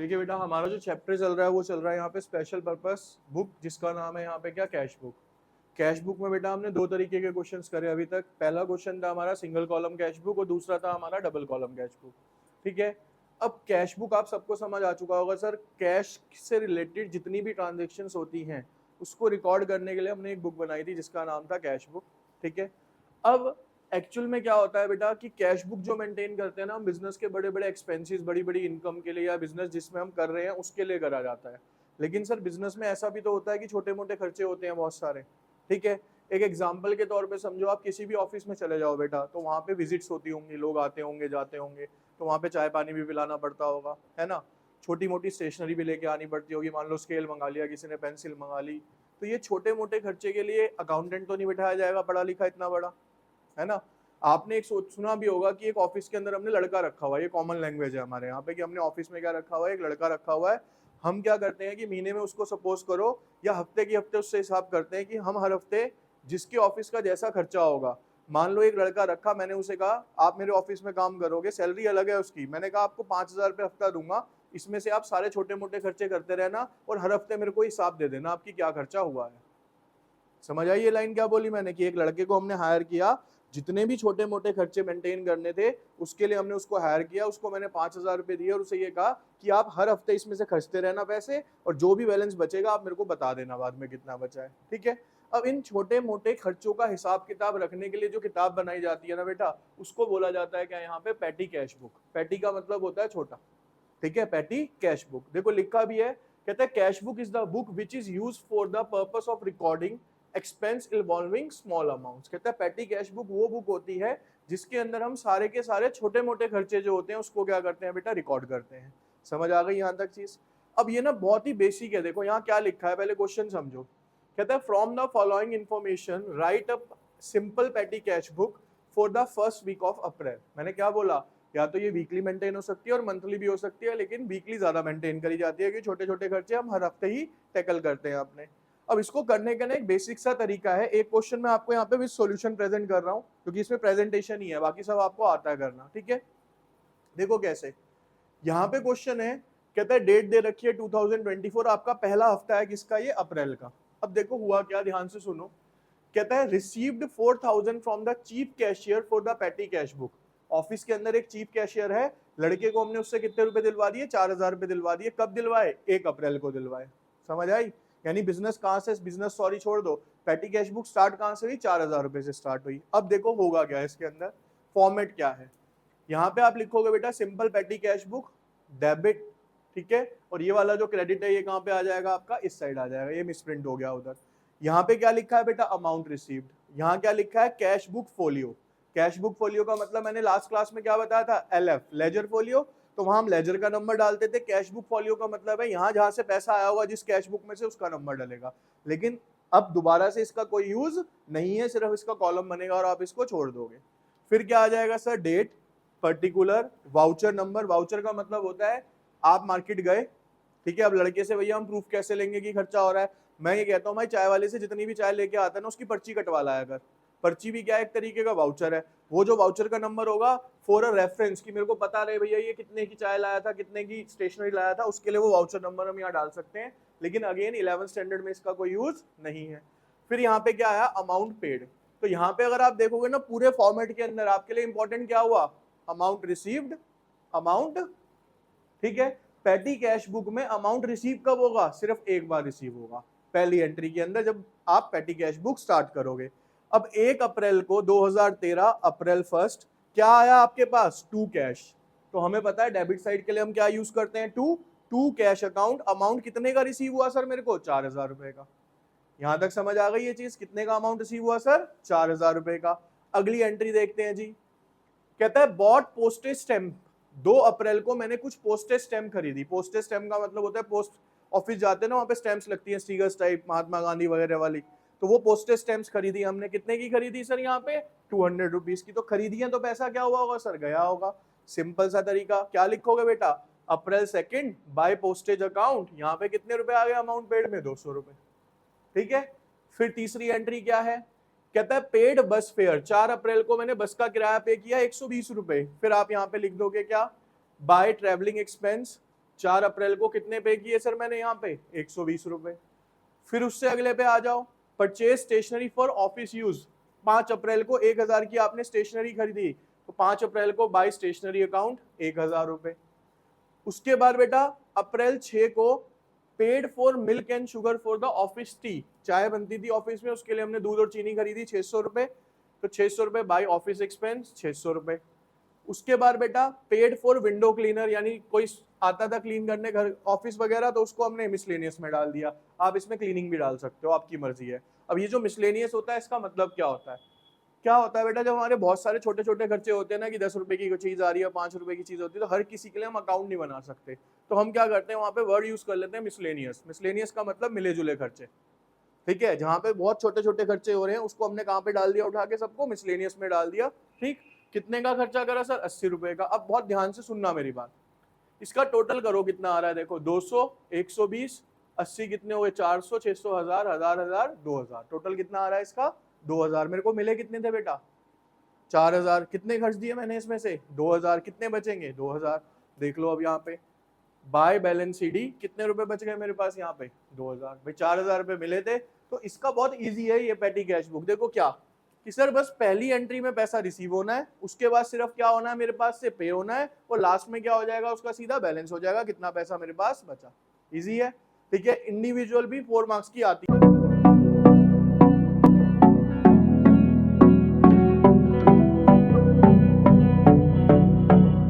देखिए बेटा, हमारा जो चैप्टर चल रहा है वो चल रहा है यहाँ पे स्पेशल पर्पस बुक, जिसका नाम है यहाँ पे क्या, कैश बुक। कैश बुक में बेटा हमने दो तरीके के क्वेश्चंस करे अभी तक। पहला क्वेश्चन था हमारा सिंगल कॉलम कैश बुक और दूसरा था हमारा डबल कॉलम कैश बुक। ठीक है, अब कैश बुक आप सबको समझ आ चुका होगा सर, कैश से रिलेटेड जितनी भी ट्रांजेक्शन्स होती हैं उसको रिकॉर्ड करने के लिए हमने एक बुक बनाई थी जिसका नाम था कैश बुक। ठीक है, अब एक्चुअल में क्या होता है बेटा कि कैश बुक जो मेंटेन करते हैं ना हम, बिजनेस के बड़े बड़े एक्सपेंसेस, बड़ी बड़ी इनकम के लिए या बिजनेस जिसमें हम कर रहे हैं उसके लिए करा जाता है। लेकिन सर बिजनेस में ऐसा भी तो होता है कि छोटे मोटे खर्चे होते हैं बहुत सारे। ठीक है, एक एग्जाम्पल के तौर पे समझो, आप किसी भी ऑफिस में चले जाओ बेटा, तो वहाँ पे विजिट्स होती होंगी, लोग आते होंगे जाते होंगे, तो वहाँ पे चाय पानी भी पिलाना पड़ता होगा, है ना। छोटी मोटी स्टेशनरी भी लेके आनी पड़ती होगी, मान लो स्केल मंगा लिया किसी ने, पेंसिल मंगा ली। तो ये छोटे मोटे खर्चे के लिए अकाउंटेंट तो नहीं बिठाया जाएगा पढ़ा लिखा इतना बड़ा, है ना। आपने एक सुना भी होगा कि एक ऑफिस के अंदर हमने लड़का रखा हुआ है, ये कॉमन लैंग्वेज है हमारे यहाँ पे कि हमने ऑफिस में क्या रखा हुआ है, एक लड़का रखा हुआ है। हम क्या करते हैं कि महीने में उसको सपोज करो या हफ्ते की हफ्ते उससे हिसाब करते हैं कि हम हर हफ्ते जिसके ऑफिस का जैसा खर्चा होगा, मान लो एक लड़का रखा, मैंने उसे कहा आप मेरे ऑफिस में काम करोगे, सैलरी अलग है उसकी, मैंने कहा आपको 5,000 रुपये हफ्ता दूंगा, इसमें से आप सारे छोटे मोटे खर्चे करते रहना और हर हफ्ते मेरे को हिसाब दे देना आपकी क्या खर्चा हुआ है। समझ आई ये लाइन क्या बोली मैंने, कि एक लड़के को हमने हायर किया, जितने भी छोटे मोटे खर्चे मेंटेन करने थे उसके लिए हमने उसको हायर किया, उसको मैंने 5,000 रुपये दिए और उसे ये कहा कि आप हर हफ्ते इसमें से खर्चते रहना पैसे, और जो भी बैलेंस बचेगा आप मेरे को बता देना बाद में कितना बचा है। ठीक है, अब इन छोटे मोटे खर्चों का हिसाब किताब रखने के लिए जो किताब बनाई जाती है ना बेटा, उसको बोला जाता है क्या यहाँ पे, पैटी कैश बुक। पैटी का मतलब होता है छोटा। ठीक है, पैटी कैश बुक, देखो लिखा भी है, कहता है cash book is the book which is use for the purpose of recording expense involving small amounts. कहता है पैटी कैश बुक वो बुक होती है जिसके अंदर हम सारे के सारे छोटे मोटे खर्चे जो होते हैं उसको क्या करते हैं बेटा, रिकॉर्ड करते हैं। समझ आ गई यहाँ तक चीज। अब ये ना बहुत ही बेसिक है, देखो यहाँ क्या लिखा है, पहले क्वेश्चन समझो। कहता है from the following information write up simple petty cash book for the first week of April. मैंने क्या बोला, या तो ये वीकली मेंटेन हो सकती है और मंथली भी हो सकती है, लेकिन वीकली ज्यादा मेंटेन करी जाती है कि छोटे छोटे खर्चे हम हर हफ्ते ही टैकल करते हैं अपने। अब इसको करने का ना एक बेसिक सा तरीका है, एक क्वेश्चन मैं आपको यहाँ पे विद सॉल्यूशन प्रेजेंट कर रहा हूँ क्योंकि इसमें प्रेजेंटेशन ही है, बाकी सब आपको आता है करना। ठीक है, देखो कैसे, यहाँ पे क्वेश्चन है, कहता है डेट दे रखी है 2024, आपका पहला हफ्ता है किसका, ये अप्रैल का। अब देखो हुआ क्या, ध्यान से सुनो। कहता है received 4,000 from the chief cashier for the patty cash book. Office के अंदर एक चीफ कैशियर है, लड़के को हमने उससे कितने रुपए दिलवा दिए, 4,000 रुपए दिलवा दिए। कब दिलवाए, 1 अप्रैल को दिलवाए। समझ आई, यानी बिजनेस कहां से, बिजनेस सॉरी छोड़ दो, पैटी कैश बुक स्टार्ट कहां से हुई, 4,000 रुपए से स्टार्ट हुई। अब देखो होगा क्या इसके अंदर, फॉर्मेट क्या है। यहाँ पे आप लिखोगे बेटा simple petty cash book debit. ठीक है, और ये वाला जो क्रेडिट है ये कहाँ पे आ जाएगा आपका, इस साइड आ जाएगा, ये मिसप्रिंट हो गया उधर। यहाँ पे क्या लिखा है बेटा, अमाउंट रिसीव्ड। यहाँ क्या लिखा है, cash book folio. Cash book folio का मतलब मैंने लास्ट क्लास में क्या बताया था, LF लेजर फोलियो, तो वहां हम लेजर का नंबर डालते थे। कैश बुक फोलियो का मतलब है यहाँ जहां से पैसा आया होगा जिस कैश बुक में से, उसका नंबर डलेगा। लेकिन अब दोबारा से इसका कोई यूज नहीं है, सिर्फ इसका कॉलम बनेगा और आप इसको छोड़ दोगे। फिर क्या आ जाएगा sir, date, particular, voucher number. Voucher का मतलब होता है आप मार्केट गए, ठीक है, अब लड़के से भैया हम प्रूफ कैसे लेंगे कि खर्चा हो रहा है, मैं ये कहता हूँ भाई चाय वाले से जितनी भी चाय लेके आता है ना उसकी पर्ची कटवा लाया कर। पर्ची भी क्या एक तरीके का वाउचर है, वो जो वाउचर का नंबर होगा फॉर अ रेफरेंस, कि मेरे को पता रहे भैया ये कितने की चाय लाया था, कितने की स्टेशनरी लाया था, उसके लिए वो वाउचर नंबर हम यहाँ डाल सकते हैं। लेकिन अगेन 11th स्टैंडर्ड में इसका कोई यूज नहीं है। फिर यहाँ पे क्या आया, अमाउंट पेड। तो यहाँ पे अगर आप देखोगे ना पूरे फॉर्मेट के अंदर आपके लिए इंपॉर्टेंट क्या हुआ, अमाउंट रिसीव्ड, अमाउंट। ठीक है, पैटी कैश बुक में अमाउंट रिसीव कब होगा, सिर्फ एक बार रिसीव होगा, पहली एंट्री के अंदर जब आप पैटी कैश बुक स्टार्ट करोगे। अब 1 अप्रैल को 2013 अप्रैल 1 क्या आया आपके पास, टू कैश। तो हमें पता है डेबिट साइड के लिए हम क्या यूज करते हैं, टू कैश अकाउंट। अमाउंट कितने का रिसीव हुआ सर मेरे को, 4,000 रुपए का। यहां तक समझ आ गई ये चीज, कितने का अमाउंट रिसीव हुआ सर, 4,000 रुपए का। अगली एंट्री देखते हैं जी, कहता है बॉट पोस्टेज स्टैम्प। 2 अप्रैल को मैंने कुछ पोस्टेज स्टैम्प खरीदी। पोस्टेज स्टैम्प का मतलब होता है पोस्ट ऑफिस जाते हैं ना, वहां पे स्टैम्प्स लगती हैं स्टिकर्स टाइप, महात्मा गांधी वगैरह वाली। तो वो पोस्टेज स्टैम्प्स खरीदी हमने, कितने की खरीदी सर, यहाँ पे 200 रुपीज की। तो खरीदी है तो पैसा क्या हुआ होगा सर, गया होगा। सिंपल सा तरीका, क्या लिखोगे बेटा, अप्रैल 2 बाय पोस्टेज अकाउंट, यहाँ पे कितने रुपए आ गए अमाउंट पेड में, 200 रुपए। ठीक है, फिर तीसरी एंट्री क्या है, कहता है पेड बस फेयर। 4 अप्रैल को मैंने बस का किराया पे किया 120 रुपए। फिर आप यहाँ पे लिख दोगे क्या, बाय ट्रेवलिंग एक्सपेंस 4 अप्रैल को कितने पे किए सर मैंने यहाँ पे 120 रुपए। फिर उससे अगले पे आ जाओ, purchase stationery for office use, 5 अप्रैल को 1000 की आपने स्टेशनरी खरीदी, तो 5 अप्रैल को बाय स्टेशनरी अकाउंट 1000 रुपए। उसके बाद बेटा अप्रैल 6 को paid for milk and sugar for the office T, चाय बनती थी ऑफिस में, उसके लिए हमने दूध और चीनी खरीदी 600 रुपए, तो 600 रुपए बाय ऑफिस एक्सपेंस 600 रुपए। उसके बाद बेटा पेड फॉर विंडो क्लीनर, यानी कोई आता था क्लीन करने घर ऑफिस वगैरह, तो उसको हमने मिसलेनियस में डाल दिया। आप इसमें क्लीनिंग भी डाल सकते हो, आपकी मर्जी है। अब ये जो मिसलेनियस होता है इसका मतलब क्या होता है? क्या होता है बेटा, जब हमारे बहुत सारे छोटे छोटे खर्चे होते हैं ना, कि 10 रुपए की चीज आ रही है, 5 रुपए की चीज होती है, तो हर किसी के लिए हम अकाउंट नहीं बना सकते, तो हम क्या करते हैं वहां पे वर्ड यूज कर लेते हैं मिसलेनियस। मिसलेनियस का मतलब मिले जुले खर्चे, ठीक है। जहां पे बहुत छोटे छोटे खर्चे हो रहे हैं उसको हमने कहाँ पे डाल दिया, उठा के सबको मिसलेनियस में डाल दिया, ठीक। कितने का खर्चा करा सर? 80 रुपए का। अब बहुत ध्यान से सुनना मेरी बात, इसका टोटल करो कितना आ रहा है, देखो 200, 120, 80 कितने हुए, 400, 600, 1000, 1000, 2000, टोटल कितना आ रहा है इसका 2000। मेरे को मिले कितने थे बेटा? 4000। कितने खर्च दिए मैंने इसमें से? 2000। कितने बचेंगे? 2000। देख लो अब यहाँ पे बाय बैलेंस सीडी कितने रुपए बच गए मेरे पास यहाँ पे? 2000। भाई 4000 रुपए मिले थे। तो इसका बहुत इजी है ये पेटी कैश बुक। देखो क्या कि सर बस पहली एंट्री में पैसा रिसीव होना है, उसके बाद सिर्फ क्या होना है, मेरे पास से पे होना है, और लास्ट में क्या हो जाएगा, उसका सीधा बैलेंस हो जाएगा, कितना पैसा मेरे पास बचा। इजी है, ठीक है। इंडिविजुअल भी 4 मार्क्स की आती है।